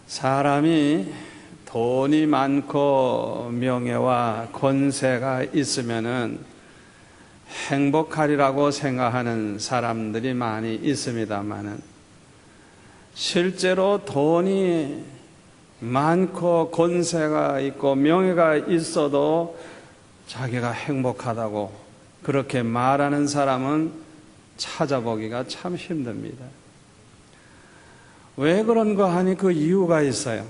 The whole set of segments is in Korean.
사람이 돈이 많고 명예와 권세가 있으면은 행복하리라고 생각하는 사람들이 많이 있습니다만은 실제로 돈이 많고 권세가 있고 명예가 있어도 자기가 행복하다고 그렇게 말하는 사람은 찾아보기가 참 힘듭니다. 왜 그런가 하니 그 이유가 있어요.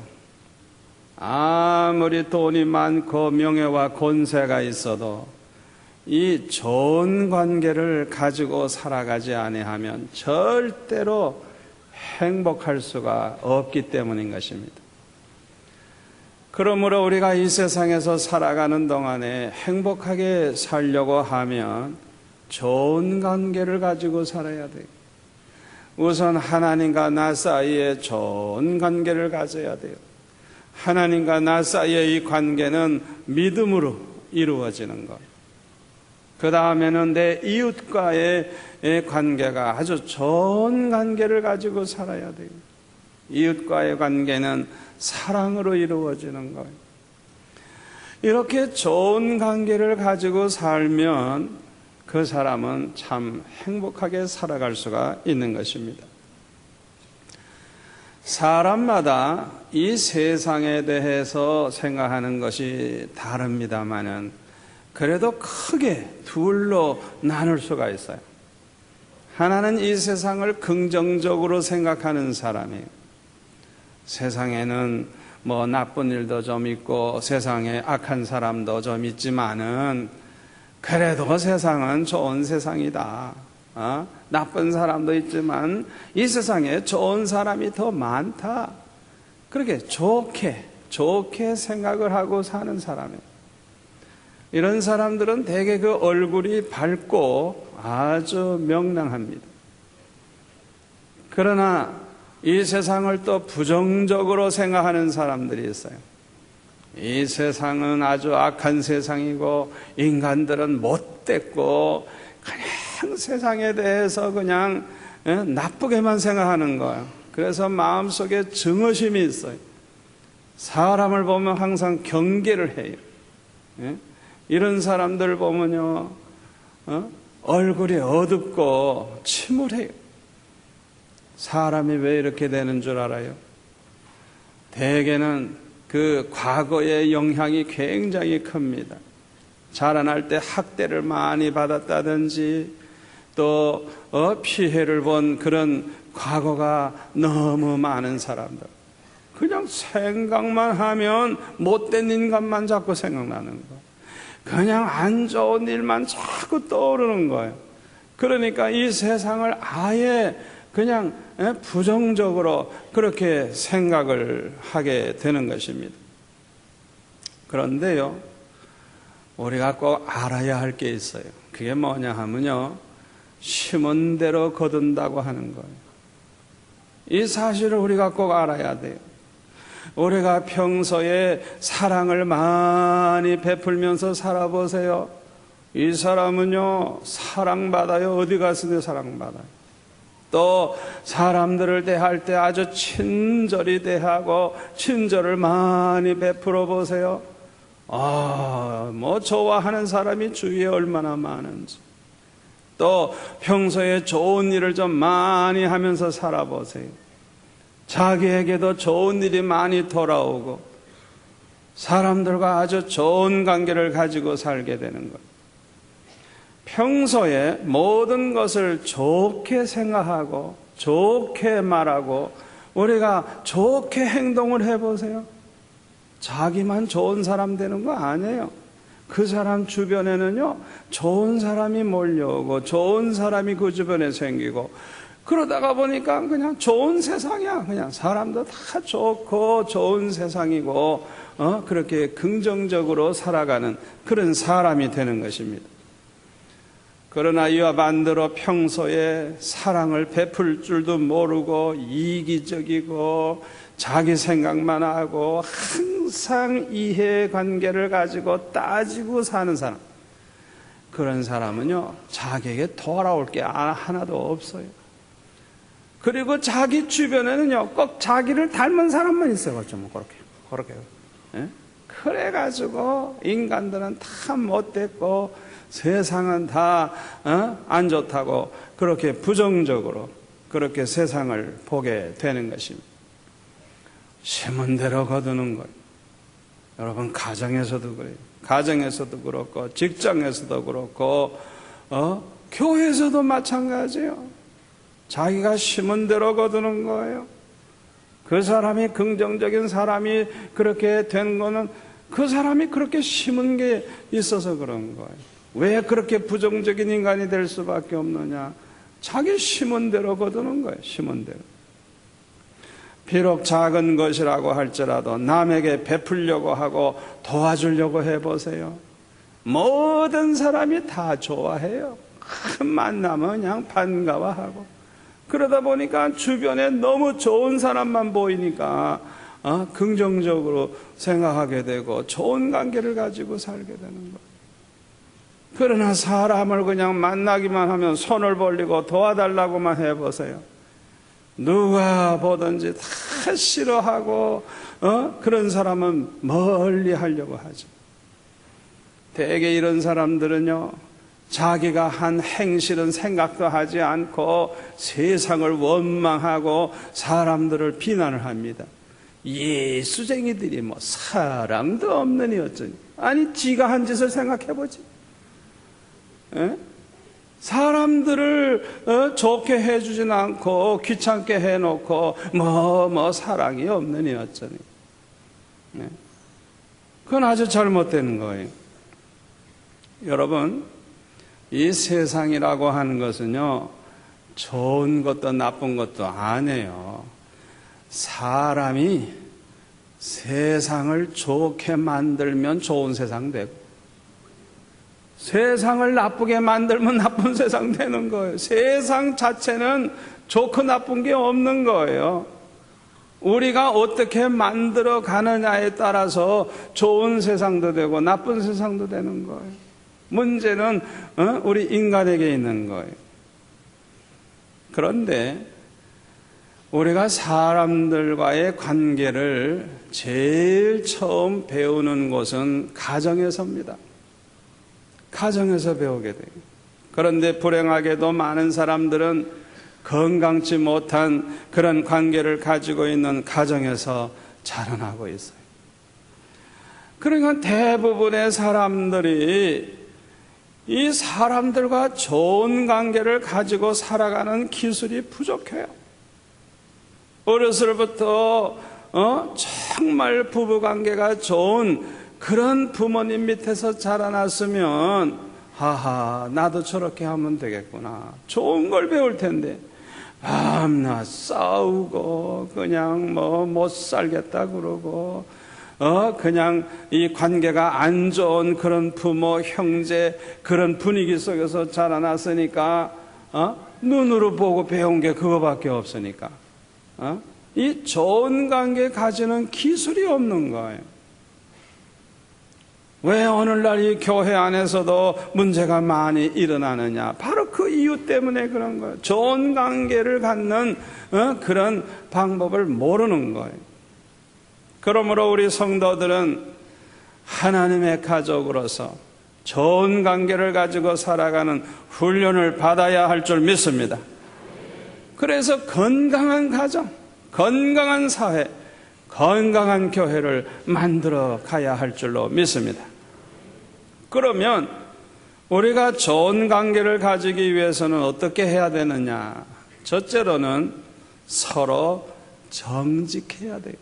아무리 돈이 많고 명예와 권세가 있어도 이 좋은 관계를 가지고 살아가지 아니하면 절대로 행복할 수가 없기 때문인 것입니다. 그러므로 우리가 이 세상에서 살아가는 동안에 행복하게 살려고 하면 좋은 관계를 가지고 살아야 돼요. 우선 하나님과 나 사이에 좋은 관계를 가져야 돼요. 하나님과 나 사이의 이 관계는 믿음으로 이루어지는 것. 그 다음에는 내 이웃과의 관계가 아주 좋은 관계를 가지고 살아야 돼요. 이웃과의 관계는 사랑으로 이루어지는 거예요. 이렇게 좋은 관계를 가지고 살면 그 사람은 참 행복하게 살아갈 수가 있는 것입니다. 사람마다 이 세상에 대해서 생각하는 것이 다릅니다만은 그래도 크게 둘로 나눌 수가 있어요. 하나는 이 세상을 긍정적으로 생각하는 사람이에요. 세상에는 뭐 나쁜 일도 좀 있고 세상에 악한 사람도 좀 있지만은 그래도 세상은 좋은 세상이다. 나쁜 사람도 있지만 이 세상에 좋은 사람이 더 많다. 그렇게 좋게 생각을 하고 사는 사람이에요. 이런 사람들은 대개 그 얼굴이 밝고 아주 명랑합니다. 그러나 이 세상을 또 부정적으로 생각하는 사람들이 있어요. 이 세상은 아주 악한 세상이고 인간들은 못됐고 그냥 세상에 대해서 그냥 나쁘게만 생각하는 거예요. 그래서 마음속에 증오심이 있어요. 사람을 보면 항상 경계를 해요. 이런 사람들 보면요, 얼굴이 어둡고 침울해요. 사람이 왜 이렇게 되는 줄 알아요? 대개는 그 과거의 영향이 굉장히 큽니다. 자라날 때 학대를 많이 받았다든지 또 피해를 본 그런 과거가 너무 많은 사람들. 그냥 생각만 하면 못된 인간만 자꾸 생각나는 거예요. 그냥 안 좋은 일만 자꾸 떠오르는 거예요. 그러니까 이 세상을 아예 그냥 부정적으로 그렇게 생각을 하게 되는 것입니다. 그런데요, 우리가 꼭 알아야 할 게 있어요. 그게 뭐냐 하면요, 심은 대로 거둔다고 하는 거예요. 이 사실을 우리가 꼭 알아야 돼요. 우리가 평소에 사랑을 많이 베풀면서 살아보세요. 이 사람은요, 사랑받아요. 어디 가서도 사랑받아요. 또 사람들을 대할 때 아주 친절히 대하고 친절을 많이 베풀어 보세요. 뭐 좋아하는 사람이 주위에 얼마나 많은지. 또 평소에 좋은 일을 좀 많이 하면서 살아보세요. 자기에게도 좋은 일이 많이 돌아오고 사람들과 아주 좋은 관계를 가지고 살게 되는 거예요. 평소에 모든 것을 좋게 생각하고 좋게 말하고 우리가 좋게 행동을 해보세요. 자기만 좋은 사람 되는 거 아니에요. 그 사람 주변에는요, 좋은 사람이 몰려오고 좋은 사람이 그 주변에 생기고 그러다가 보니까 그냥 좋은 세상이야. 그냥 사람도 다 좋고 좋은 세상이고 그렇게 긍정적으로 살아가는 그런 사람이 되는 것입니다. 그러나 이와 반대로 평소에 사랑을 베풀 줄도 모르고 이기적이고 자기 생각만 하고 항상 이해관계를 가지고 따지고 사는 사람, 그런 사람은요, 자기에게 돌아올 게 하나도 없어요. 그리고 자기 주변에는요, 꼭 자기를 닮은 사람만 있어요. 좀 그렇게. 예? 그래가지고 인간들은 다 못됐고 세상은 다 안 좋다고 그렇게 부정적으로 그렇게 세상을 보게 되는 것입니다. 심은 대로 거두는 거예요. 여러분, 가정에서도 그래요. 가정에서도 그렇고 직장에서도 그렇고 교회에서도 마찬가지예요. 자기가 심은 대로 거두는 거예요. 그 사람이 긍정적인 사람이 그렇게 된 거는 그 사람이 그렇게 심은 게 있어서 그런 거예요. 왜 그렇게 부정적인 인간이 될 수밖에 없느냐? 자기 심은 대로 거두는 거예요. 심은 대로. 비록 작은 것이라고 할지라도 남에게 베풀려고 하고 도와주려고 해보세요. 모든 사람이 다 좋아해요. 큰 만나면 그냥 반가워하고. 그러다 보니까 주변에 너무 좋은 사람만 보이니까 긍정적으로 생각하게 되고 좋은 관계를 가지고 살게 되는 거예요. 그러나 사람을 그냥 만나기만 하면 손을 벌리고 도와달라고만 해보세요. 누가 보든지 다 싫어하고 그런 사람은 멀리 하려고 하죠. 대개 이런 사람들은요, 자기가 한 행실은 생각도 하지 않고 세상을 원망하고 사람들을 비난을 합니다. 예수쟁이들이 뭐 사랑도 없느니 어쩌니. 아니, 지가 한 짓을 생각해보지. 에? 사람들을 좋게 해주진 않고 귀찮게 해놓고 사랑이 없느니 어쩌니. 네. 그건 아주 잘못되는 거예요. 여러분, 이 세상이라고 하는 것은요, 좋은 것도 나쁜 것도 아니에요. 사람이 세상을 좋게 만들면 좋은 세상 되고, 세상을 나쁘게 만들면 나쁜 세상 되는 거예요. 세상 자체는 좋고 나쁜 게 없는 거예요. 우리가 어떻게 만들어 가느냐에 따라서 좋은 세상도 되고 나쁜 세상도 되는 거예요. 문제는 우리 인간에게 있는 거예요. 그런데 우리가 사람들과의 관계를 제일 처음 배우는 곳은 가정에서입니다. 가정에서 배우게 돼요. 그런데 불행하게도 많은 사람들은 건강치 못한 그런 관계를 가지고 있는 가정에서 자라나고 있어요. 그러니까 대부분의 사람들이 이 사람들과 좋은 관계를 가지고 살아가는 기술이 부족해요. 어렸을부터 정말 부부관계가 좋은 그런 부모님 밑에서 자라났으면 나도 저렇게 하면 되겠구나. 좋은 걸 배울 텐데 밤낮 싸우고 그냥 못 살겠다 그러고 그냥 이 관계가 안 좋은 그런 부모, 형제 그런 분위기 속에서 자라났으니까 눈으로 보고 배운 게 그거밖에 없으니까 이 좋은 관계 가지는 기술이 없는 거예요. 왜 오늘날 이 교회 안에서도 문제가 많이 일어나느냐? 바로 그 이유 때문에 그런 거예요. 좋은 관계를 갖는 그런 방법을 모르는 거예요. 그러므로 우리 성도들은 하나님의 가족으로서 좋은 관계를 가지고 살아가는 훈련을 받아야 할 줄 믿습니다. 그래서 건강한 가정, 건강한 사회, 건강한 교회를 만들어 가야 할 줄로 믿습니다. 그러면 우리가 좋은 관계를 가지기 위해서는 어떻게 해야 되느냐? 첫째로는 서로 정직해야 돼요.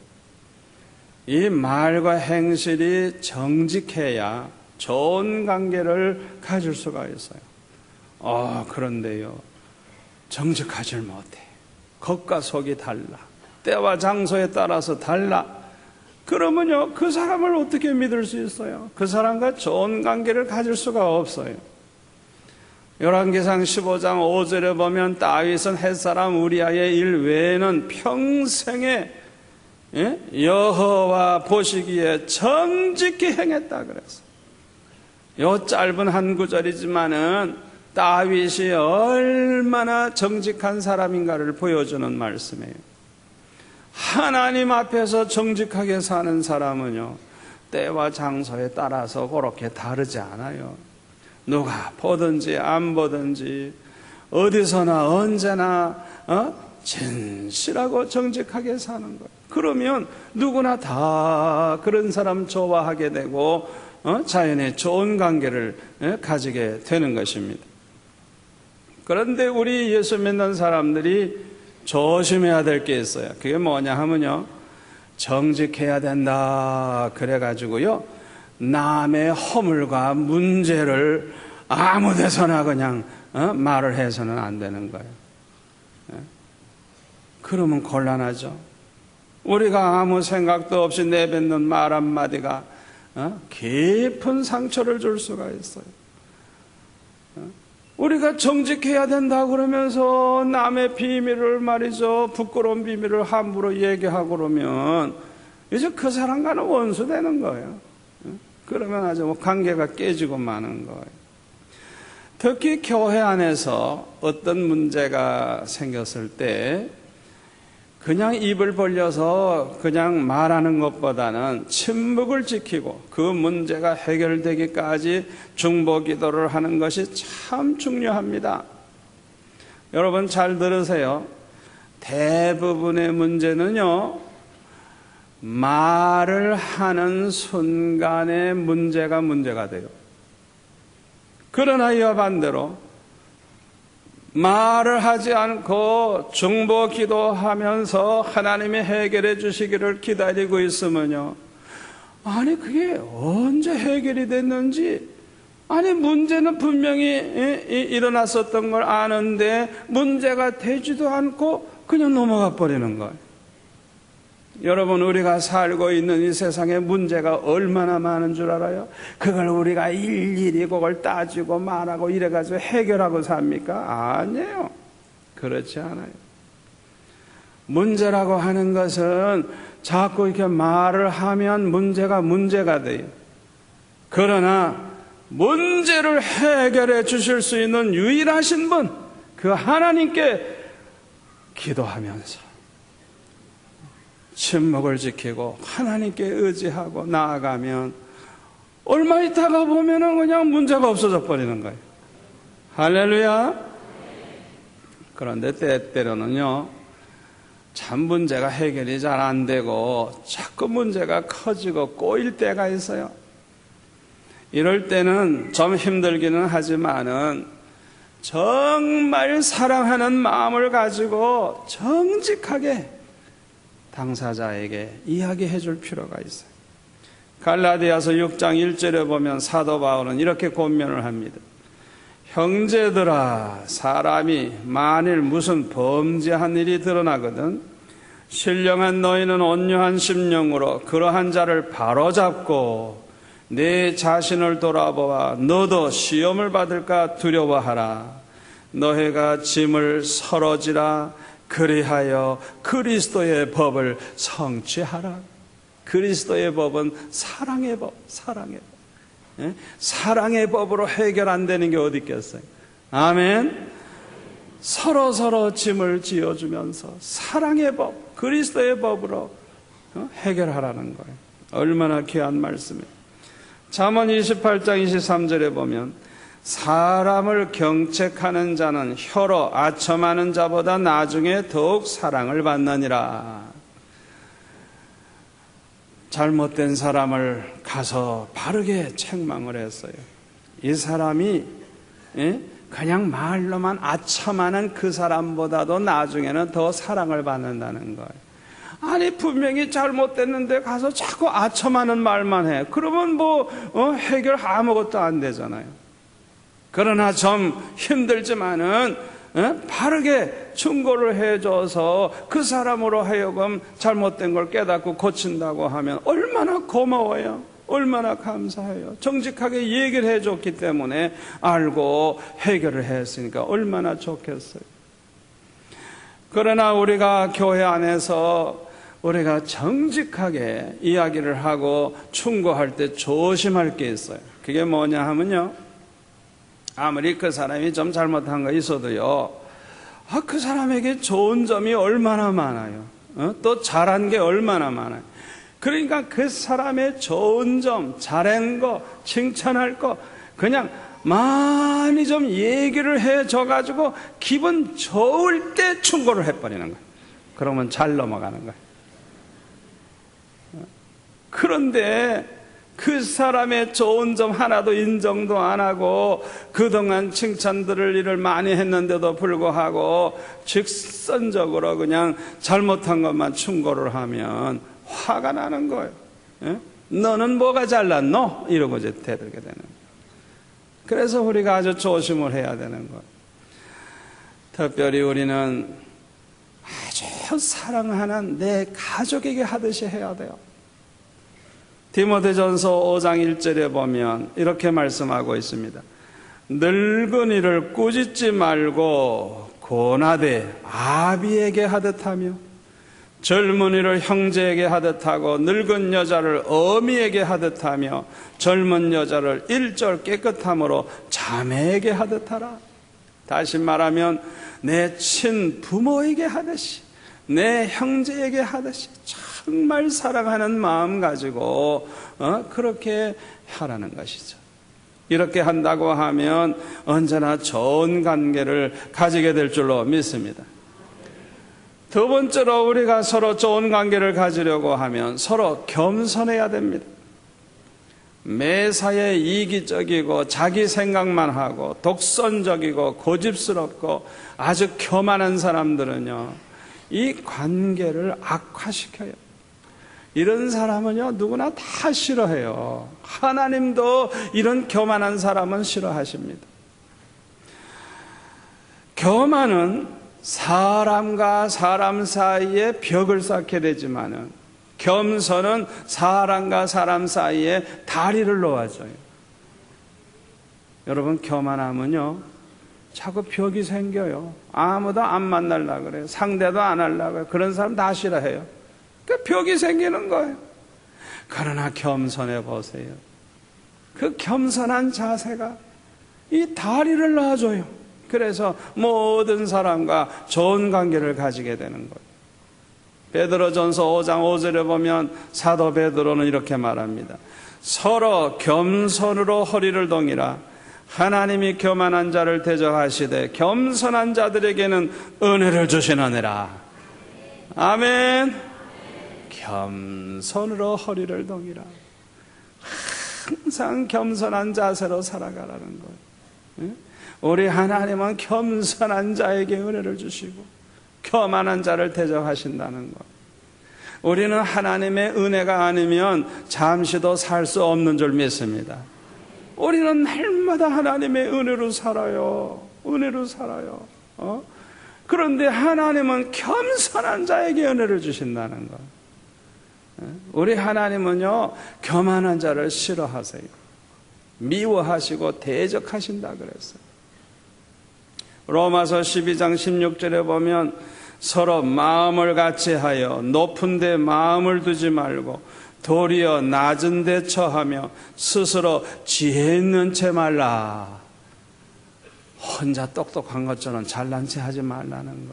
이 말과 행실이 정직해야 좋은 관계를 가질 수가 있어요. 그런데요, 정직하질 못해. 겉과 속이 달라. 때와 장소에 따라서 달라. 그러면요, 그 사람을 어떻게 믿을 수 있어요? 그 사람과 좋은 관계를 가질 수가 없어요. 열왕기상 15장 5절에 보면 다윗은 햇사람 우리아의 일 외에는 평생에 여호와 보시기에 정직히 행했다 그랬어요. 요 짧은 한 구절이지만은 다윗이 얼마나 정직한 사람인가를 보여주는 말씀이에요. 하나님 앞에서 정직하게 사는 사람은요, 때와 장소에 따라서 그렇게 다르지 않아요. 누가 보든지 안 보든지 어디서나 언제나 진실하고 정직하게 사는 거예요. 그러면 누구나 다 그런 사람 좋아하게 되고 자연의 좋은 관계를 가지게 되는 것입니다. 그런데 우리 예수 믿는 사람들이 조심해야 될 게 있어요. 그게 뭐냐 하면요, 정직해야 된다 그래가지고요, 남의 허물과 문제를 아무 데서나 그냥 말을 해서는 안 되는 거예요. 그러면 곤란하죠. 우리가 아무 생각도 없이 내뱉는 말 한마디가 깊은 상처를 줄 수가 있어요. 우리가 정직해야 된다 그러면서 남의 비밀을 말이죠, 부끄러운 비밀을 함부로 얘기하고 그러면 이제 그 사람과는 원수 되는 거예요. 그러면 아주 관계가 깨지고 마는 거예요. 특히 교회 안에서 어떤 문제가 생겼을 때 그냥 입을 벌려서 그냥 말하는 것보다는 침묵을 지키고 그 문제가 해결되기까지 중보 기도를 하는 것이 참 중요합니다. 여러분 잘 들으세요. 대부분의 문제는요, 말을 하는 순간에 문제가 돼요. 그러나 이와 반대로 말을 하지 않고 중보 기도하면서 하나님이 해결해 주시기를 기다리고 있으면요, 아니 그게 언제 해결이 됐는지, 아니 문제는 분명히 일어났었던 걸 아는데 문제가 되지도 않고 그냥 넘어가 버리는 거예요. 여러분, 우리가 살고 있는 이 세상에 문제가 얼마나 많은 줄 알아요? 그걸 우리가 일일이 그걸 따지고 말하고 이래가지고 해결하고 삽니까? 아니에요. 그렇지 않아요. 문제라고 하는 것은 자꾸 이렇게 말을 하면 문제가 돼요. 그러나 문제를 해결해 주실 수 있는 유일하신 분, 그 하나님께 기도하면서 침묵을 지키고 하나님께 의지하고 나아가면 얼마 있다가 보면은 그냥 문제가 없어져 버리는 거예요. 할렐루야. 그런데 때때로는요, 참 문제가 해결이 잘 안 되고 자꾸 문제가 커지고 꼬일 때가 있어요. 이럴 때는 좀 힘들기는 하지만은 정말 사랑하는 마음을 가지고 정직하게 당사자에게 이야기해 줄 필요가 있어요. 갈라디아서 6장 1절에 보면 사도 바울은 이렇게 권면을 합니다. 형제들아, 사람이 만일 무슨 범죄한 일이 드러나거든 신령한 너희는 온유한 심령으로 그러한 자를 바로잡고 내 자신을 돌아보아 너도 시험을 받을까 두려워하라. 너희가 짐을 서러지라. 그리하여 그리스도의 법을 성취하라. 그리스도의 법은 사랑의 법, 사랑의 법. 예? 사랑의 법으로 해결 안 되는 게 어디 있겠어요? 아멘. 서로 짐을 지어주면서 사랑의 법, 그리스도의 법으로 해결하라는 거예요. 얼마나 귀한 말씀이에요. 잠언 28장 23절에 보면 사람을 경책하는 자는 혀로 아첨하는 자보다 나중에 더욱 사랑을 받느니라. 잘못된 사람을 가서 바르게 책망을 했어요. 이 사람이 그냥 말로만 아첨하는 그 사람보다도 나중에는 더 사랑을 받는다는 거예요. 아니 분명히 잘못됐는데 가서 자꾸 아첨하는 말만 해. 그러면 해결 아무것도 안 되잖아요. 그러나 좀 힘들지만은 바르게 충고를 해줘서 그 사람으로 하여금 잘못된 걸 깨닫고 고친다고 하면 얼마나 고마워요. 얼마나 감사해요. 정직하게 얘기를 해줬기 때문에 알고 해결을 했으니까 얼마나 좋겠어요. 그러나 우리가 교회 안에서 우리가 정직하게 이야기를 하고 충고할 때 조심할 게 있어요. 그게 뭐냐 하면요, 아무리 그 사람이 좀 잘못한 거 있어도요, 그 사람에게 좋은 점이 얼마나 많아요. 또 잘한 게 얼마나 많아요. 그러니까 그 사람의 좋은 점, 잘한 거, 칭찬할 거 그냥 많이 좀 얘기를 해줘가지고 기분 좋을 때 충고를 해버리는 거예요. 그러면 잘 넘어가는 거예요. 그런데 그 사람의 좋은 점 하나도 인정도 안 하고 그동안 칭찬들을 일을 많이 했는데도 불구하고 직선적으로 그냥 잘못한 것만 충고를 하면 화가 나는 거예요. 너는 뭐가 잘났노? 이러고 이제 대들게 되는 거예요. 그래서 우리가 아주 조심을 해야 되는 거예요. 특별히 우리는 아주 사랑하는 내 가족에게 하듯이 해야 돼요. 디모데전서 5장 1절에 보면 이렇게 말씀하고 있습니다. 늙은이를 꾸짖지 말고 고나되 아비에게 하듯 하며 젊은이를 형제에게 하듯 하고 늙은 여자를 어미에게 하듯 하며 젊은 여자를 일절 깨끗함으로 자매에게 하듯 하라. 다시 말하면 내 친부모에게 하듯이 내 형제에게 하듯이 정말 사랑하는 마음 가지고 그렇게 하라는 것이죠. 이렇게 한다고 하면 언제나 좋은 관계를 가지게 될 줄로 믿습니다. 두 번째로 우리가 서로 좋은 관계를 가지려고 하면 서로 겸손해야 됩니다. 매사에 이기적이고 자기 생각만 하고 독선적이고 고집스럽고 아주 교만한 사람들은요, 이 관계를 악화시켜요. 이런 사람은요, 누구나 다 싫어해요. 하나님도 이런 교만한 사람은 싫어하십니다. 교만은 사람과 사람 사이에 벽을 쌓게 되지만은 겸손은 사람과 사람 사이에 다리를 놓아줘요. 여러분, 교만하면요, 자꾸 벽이 생겨요. 아무도 안 만나려고 그래요. 상대도 안 하려고 해요. 그런 사람 다 싫어해요. 그 벽이 생기는 거예요. 그러나 겸손해 보세요. 그 겸손한 자세가 이 다리를 놔줘요. 그래서 모든 사람과 좋은 관계를 가지게 되는 거예요. 베드로전서 5장 5절에 보면 사도 베드로는 이렇게 말합니다. 서로 겸손으로 허리를 동이라. 하나님이 교만한 자를 대적하시되 겸손한 자들에게는 은혜를 주시느니라. 아멘. 겸손으로 허리를 동이라. 항상 겸손한 자세로 살아가라는 거예요. 우리 하나님은 겸손한 자에게 은혜를 주시고 교만한 자를 대적하신다는 것. 우리는 하나님의 은혜가 아니면 잠시도 살 수 없는 줄 믿습니다. 우리는 날마다 하나님의 은혜로 살아요. 은혜로 살아요. 그런데 하나님은 겸손한 자에게 은혜를 주신다는 것. 우리 하나님은요, 교만한 자를 싫어하세요. 미워하시고 대적하신다 그랬어요. 로마서 12장 16절에 보면 서로 마음을 같이하여 높은 데 마음을 두지 말고 도리어 낮은 데 처하며 스스로 지혜 있는 채 말라. 혼자 똑똑한 것처럼 잘난 체 하지 말라는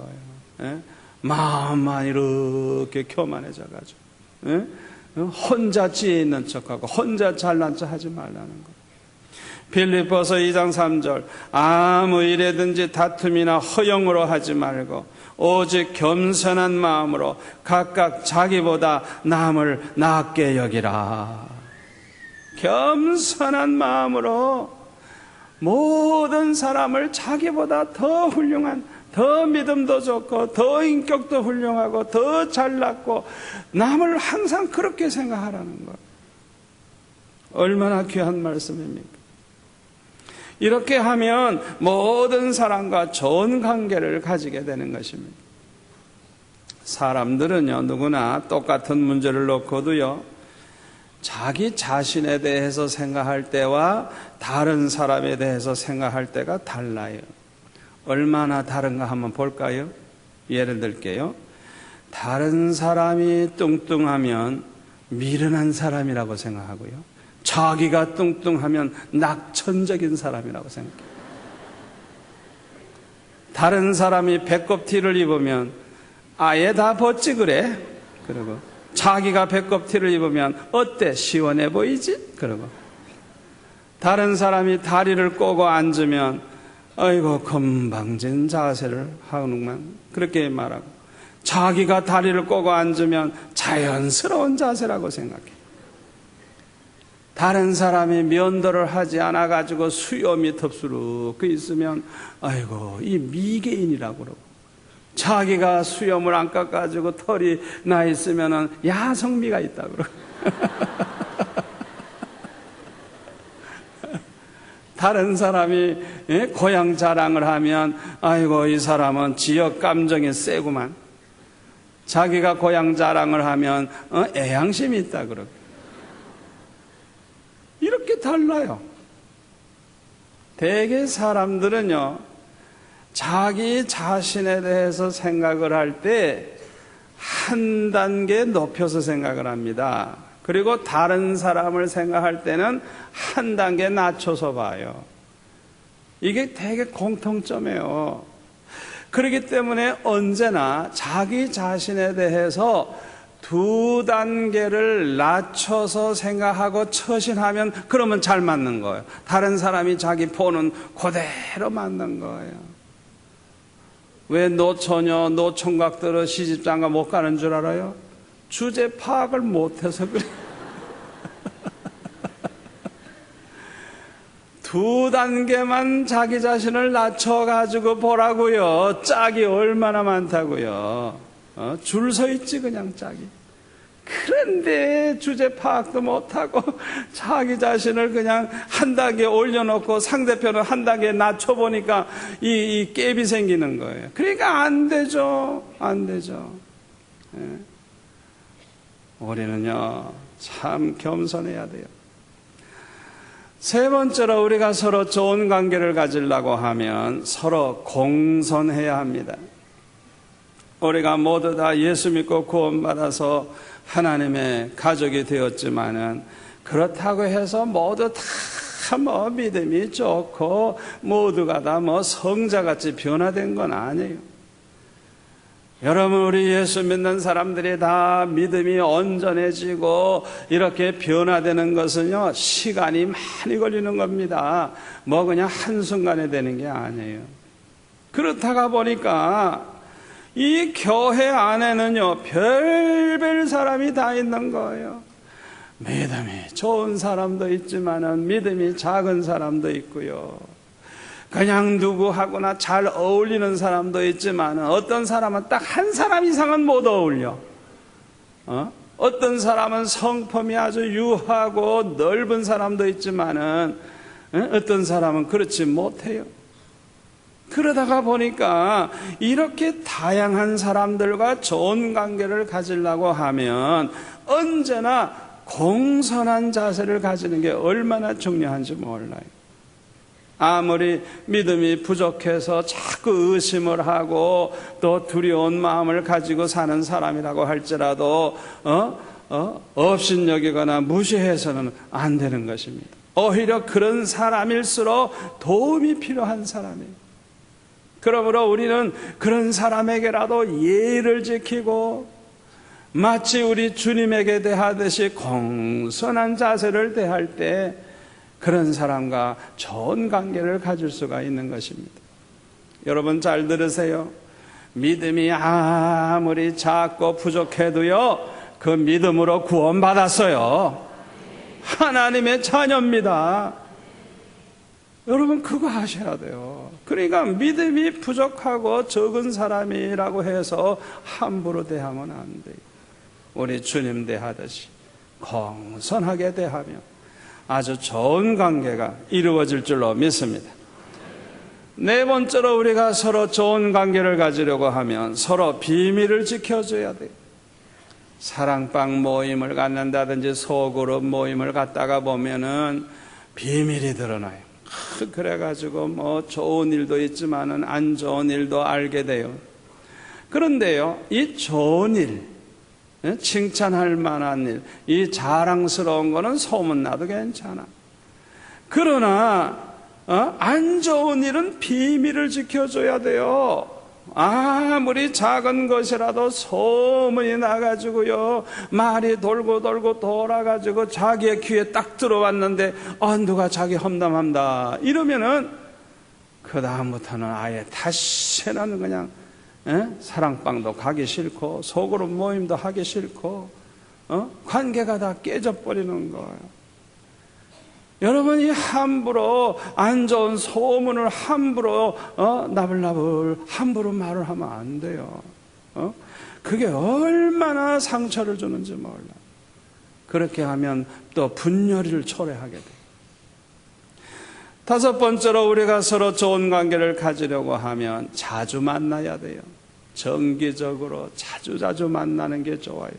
거예요. 마음만 이렇게 교만해져가지고 혼자 지혜 있는 척하고 혼자 잘난 체 하지 말라는 거예요. 빌립보서 2장 3절 아무 일에든지 다툼이나 허영으로 하지 말고 오직 겸손한 마음으로 각각 자기보다 남을 낮게 여기라. 겸손한 마음으로 모든 사람을 자기보다 더 훌륭한, 더 믿음도 좋고 더 인격도 훌륭하고 더 잘났고 남을 항상 그렇게 생각하라는 것. 얼마나 귀한 말씀입니까? 이렇게 하면 모든 사람과 좋은 관계를 가지게 되는 것입니다. 사람들은요, 누구나 똑같은 문제를 놓고도요, 자기 자신에 대해서 생각할 때와 다른 사람에 대해서 생각할 때가 달라요. 얼마나 다른가 한번 볼까요? 예를 들게요. 다른 사람이 뚱뚱하면 미련한 사람이라고 생각하고요. 자기가 뚱뚱하면 낙천적인 사람이라고 생각해요. 다른 사람이 배꼽티를 입으면 아예 다 벗지 그래. 그러고 자기가 배꼽티를 입으면 어때? 시원해 보이지? 그러고 다른 사람이 다리를 꼬고 앉으면 아이고 건방진 자세를 하는구만. 그렇게 말하고 자기가 다리를 꼬고 앉으면 자연스러운 자세라고 생각해. 다른 사람이 면도를 하지 않아 가지고 수염이 덥수룩 있으면 아이고 이 미개인이라고 그러고 자기가 수염을 안 깎아가지고 털이 나 있으면은 야성미가 있다고 그러고 다른 사람이 고향 자랑을 하면 아이고 이 사람은 지역 감정이 세구만. 자기가 고향 자랑을 하면 애향심이 있다 그러고 이렇게 달라요. 대개 사람들은요 자기 자신에 대해서 생각을 할 때 한 단계 높여서 생각을 합니다. 그리고 다른 사람을 생각할 때는 한 단계 낮춰서 봐요. 이게 되게 공통점이에요. 그렇기 때문에 언제나 자기 자신에 대해서 두 단계를 낮춰서 생각하고 처신하면 그러면 잘 맞는 거예요. 다른 사람이 자기 보는 그대로 맞는 거예요. 왜 노처녀, 노총각들은 시집장가 못 가는 줄 알아요? 주제 파악을 못해서 그래. 두 단계만 자기 자신을 낮춰가지고 보라고요. 짝이 얼마나 많다고요. 줄 서 있지 그냥 짝이. 그런데 주제 파악도 못하고 자기 자신을 그냥 한 단계 올려놓고 상대편을 한 단계 낮춰보니까 이 갭이 생기는 거예요. 그러니까 안 되죠. 안 되죠. 예. 우리는요 참 겸손해야 돼요. 세 번째로 우리가 서로 좋은 관계를 가지려고 하면 서로 공손해야 합니다. 우리가 모두 다 예수 믿고 구원받아서 하나님의 가족이 되었지만은 그렇다고 해서 모두 다 뭐 믿음이 좋고 모두가 다 뭐 성자같이 변화된 건 아니에요. 여러분 우리 예수 믿는 사람들이 다 믿음이 온전해지고 이렇게 변화되는 것은요 시간이 많이 걸리는 겁니다. 뭐 그냥 한순간에 되는 게 아니에요. 그렇다가 보니까 이 교회 안에는요 별별 사람이 다 있는 거예요. 믿음이 좋은 사람도 있지만은 믿음이 작은 사람도 있고요. 그냥 누구하고나 잘 어울리는 사람도 있지만 어떤 사람은 딱 한 사람 이상은 못 어울려. 어떤 사람은 성품이 아주 유하고 넓은 사람도 있지만은 어떤 사람은 그렇지 못해요. 그러다가 보니까 이렇게 다양한 사람들과 좋은 관계를 가지려고 하면 언제나 공손한 자세를 가지는 게 얼마나 중요한지 몰라요. 아무리 믿음이 부족해서 자꾸 의심을 하고 또 두려운 마음을 가지고 사는 사람이라고 할지라도 업신여기거나 무시해서는 안 되는 것입니다. 오히려 그런 사람일수록 도움이 필요한 사람이에요. 그러므로 우리는 그런 사람에게라도 예의를 지키고 마치 우리 주님에게 대하듯이 공손한 자세를 대할 때 그런 사람과 좋은 관계를 가질 수가 있는 것입니다. 여러분 잘 들으세요. 믿음이 아무리 작고 부족해도요 그 믿음으로 구원받았어요. 하나님의 자녀입니다. 여러분 그거 하셔야 돼요. 그러니까 믿음이 부족하고 적은 사람이라고 해서 함부로 대하면 안 돼요. 우리 주님 대하듯이 공손하게 대하며 아주 좋은 관계가 이루어질 줄로 믿습니다. 네 번째로 우리가 서로 좋은 관계를 가지려고 하면 서로 비밀을 지켜줘야 돼요. 사랑방 모임을 갖는다든지 소그룹 모임을 갖다가 보면은 비밀이 드러나요. 그래가지고 뭐 좋은 일도 있지만은 안 좋은 일도 알게 돼요. 그런데요, 이 좋은 일, 칭찬할 만한 일, 이 자랑스러운 거는 소문나도 괜찮아. 그러나 안 좋은 일은 비밀을 지켜줘야 돼요. 아무리 작은 것이라도 소문이 나가지고요, 말이 돌고 돌아가지고 자기의 귀에 딱 들어왔는데 누가 자기 험담한다 이러면은 그 다음부터는 아예 다시는 그냥 사랑방도 가기 싫고 소그룹 모임도 하기 싫고 관계가 다 깨져버리는 거예요. 여러분이 함부로 안 좋은 소문을 함부로 나불나불 함부로 말을 하면 안 돼요. 그게 얼마나 상처를 주는지 몰라. 그렇게 하면 또 분열을 초래하게 돼요. 다섯 번째로 우리가 서로 좋은 관계를 가지려고 하면 자주 만나야 돼요. 정기적으로 자주 만나는 게 좋아요.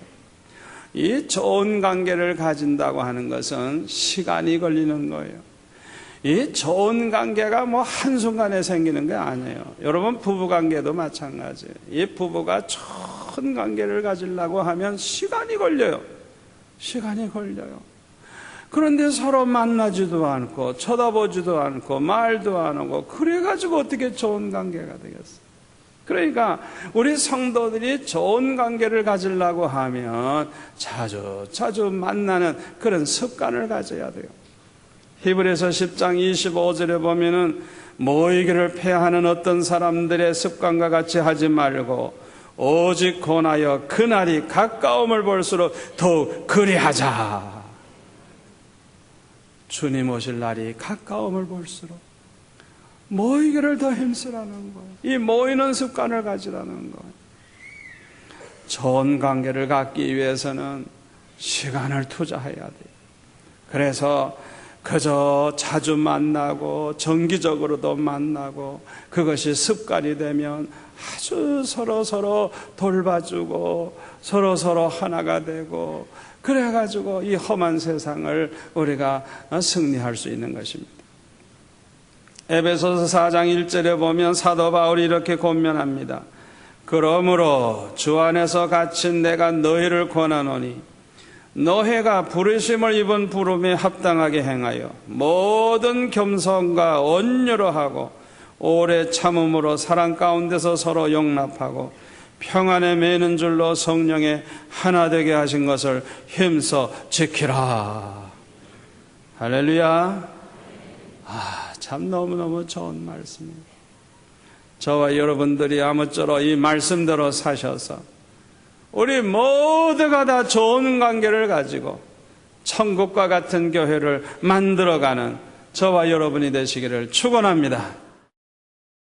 이 좋은 관계를 가진다고 하는 것은 시간이 걸리는 거예요. 이 좋은 관계가 뭐 한순간에 생기는 게 아니에요. 여러분 부부관계도 마찬가지예요. 이 부부가 좋은 관계를 가지려고 하면 시간이 걸려요. 그런데 서로 만나지도 않고 쳐다보지도 않고 말도 안 하고 그래가지고 어떻게 좋은 관계가 되겠어요? 그러니까 우리 성도들이 좋은 관계를 가지려고 하면 자주 만나는 그런 습관을 가져야 돼요. 히브리서 10장 25절에 보면은 모이기를 패하는 어떤 사람들의 습관과 같이 하지 말고 오직 권하여 그날이 가까움을 볼수록 더욱 그리하자. 주님 오실 날이 가까움을 볼수록 모이기를 더 힘쓰라는 거예요. 이 모이는 습관을 가지라는 거예요. 좋은 관계를 갖기 위해서는 시간을 투자해야 돼요. 그래서 그저 자주 만나고 정기적으로도 만나고 그것이 습관이 되면 아주 서로 돌봐주고 서로 하나가 되고 그래가지고 이 험한 세상을 우리가 승리할 수 있는 것입니다. 에베소서 4장 1절에 보면 사도 바울이 이렇게 권면합니다. 그러므로 주 안에서 갇힌 내가 너희를 권하노니 너희가 부르심을 입은 부름에 합당하게 행하여 모든 겸손과 온유로 하고 오래 참음으로 사랑 가운데서 서로 용납하고 평안에 매는 줄로 성령에 하나 되게 하신 것을 힘써 지키라. 할렐루야. 참 너무너무 좋은 말씀입니다. 저와 여러분들이 아무쪼록 이 말씀대로 사셔서 우리 모두가 다 좋은 관계를 가지고 천국과 같은 교회를 만들어가는 저와 여러분이 되시기를 축원합니다.